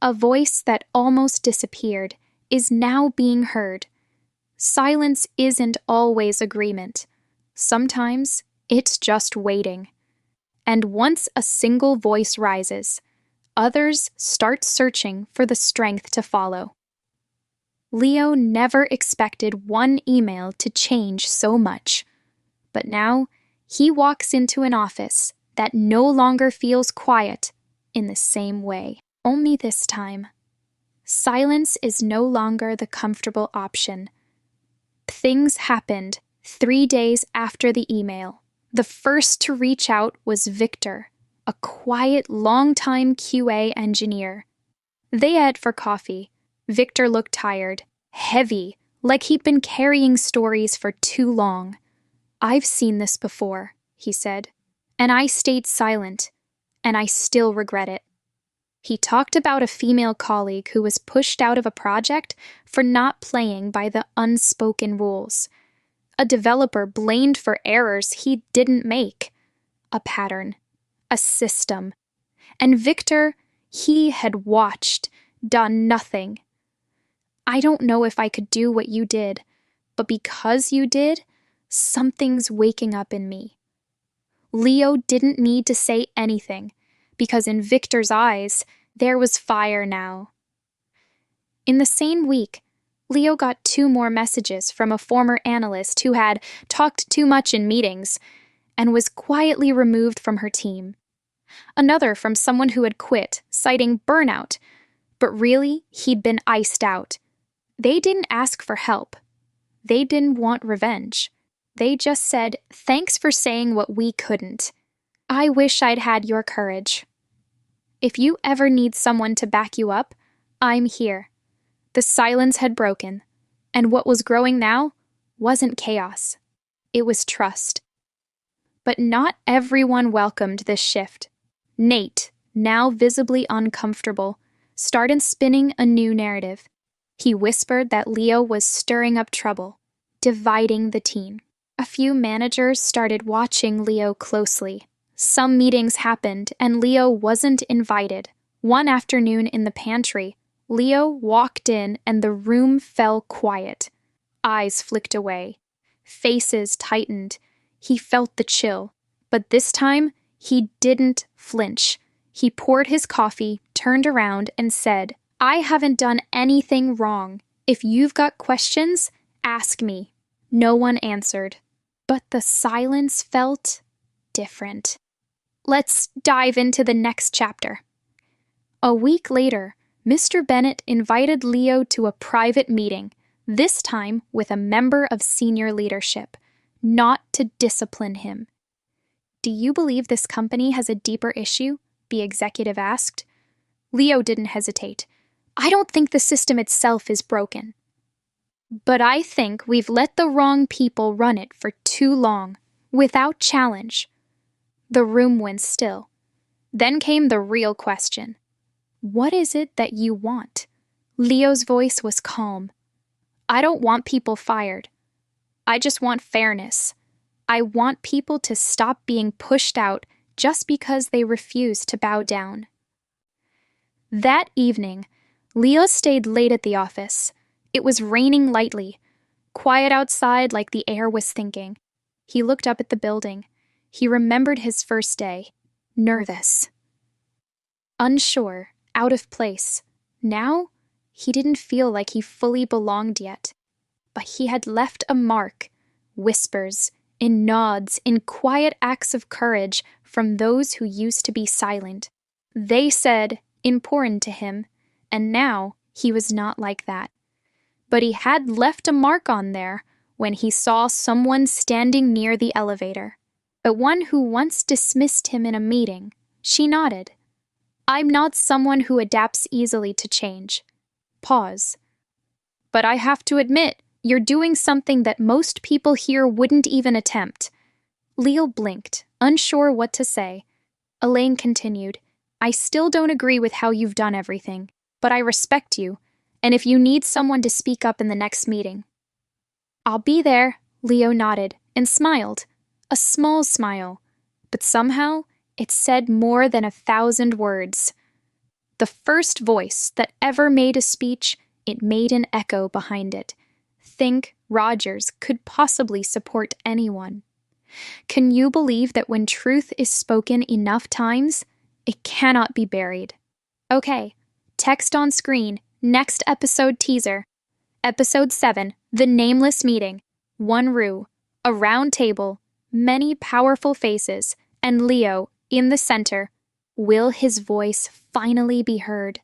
A voice that almost disappeared is now being heard. Silence isn't always agreement. Sometimes it's just waiting. And once a single voice rises, others start searching for the strength to follow. Leo never expected one email to change so much. But now, he walks into an office that no longer feels quiet in the same way. Only this time, silence is no longer the comfortable option. Things happened 3 days after the email. The first to reach out was Victor, a quiet, long-time QA engineer. They met for coffee. Victor looked tired, heavy, like he'd been carrying stories for too long. "I've seen this before," he said, "and I stayed silent, and I still regret it." He talked about a female colleague who was pushed out of a project for not playing by the unspoken rules. A developer blamed for errors he didn't make. A pattern. A system. And Victor, he had watched, done nothing. "I don't know if I could do what you did, but because you did, something's waking up in me." Leo didn't need to say anything, because in Victor's eyes, there was fire now. In the same week, Leo got 2 more messages from a former analyst who had talked too much in meetings and was quietly removed from her team. Another from someone who had quit, citing burnout, but really, he'd been iced out. They didn't ask for help. They didn't want revenge. They just said, "Thanks for saying what we couldn't. I wish I'd had your courage. If you ever need someone to back you up, I'm here." The silence had broken, and what was growing now wasn't chaos. It was trust. But not everyone welcomed this shift. Nate, now visibly uncomfortable, started spinning a new narrative. He whispered that Leo was stirring up trouble, dividing the team. A few managers started watching Leo closely. Some meetings happened, and Leo wasn't invited. One afternoon in the pantry, Leo walked in and the room fell quiet. Eyes flicked away. Faces tightened. He felt the chill. But this time, he didn't flinch. He poured his coffee, turned around, and said, "I haven't done anything wrong. If you've got questions, ask me." No one answered. But the silence felt different. Let's dive into the next chapter. A week later, Mr. Bennett invited Leo to a private meeting, this time with a member of senior leadership, not to discipline him. "Do you believe this company has a deeper issue?" the executive asked. Leo didn't hesitate. "I don't think the system itself is broken. But I think we've let the wrong people run it for too long, without challenge." The room went still. Then came the real question. "What is it that you want?" Leo's voice was calm. "I don't want people fired. I just want fairness. I want people to stop being pushed out just because they refuse to bow down." That evening, Leo stayed late at the office. It was raining lightly, quiet outside like the air was thinking. He looked up at the building. He remembered his first day. Nervous. Unsure, out of place. Now, he didn't feel like he fully belonged yet. But he had left a mark, whispers, in nods, in quiet acts of courage from those who used to be silent. They said, important to him, and now he was not like that. But he had left a mark on there when he saw someone standing near the elevator. But one who once dismissed him in a meeting. She nodded. "I'm not someone who adapts easily to change." Pause. "But I have to admit, you're doing something that most people here wouldn't even attempt." Leo blinked, unsure what to say. Elaine continued, "I still don't agree with how you've done everything, but I respect you, and if you need someone to speak up in the next meeting." "I'll be there," Leo nodded and smiled. A small smile, but somehow it said more than 1,000 words. The first voice that ever made a speech, it made an echo behind it. Think Rogers could possibly support anyone. Can you believe that when truth is spoken enough times, it cannot be buried? Okay, text on screen, next episode teaser. Episode 7, The Nameless Meeting. One Rue, a round table, many powerful faces, and Leo in the center. Will his voice finally be heard?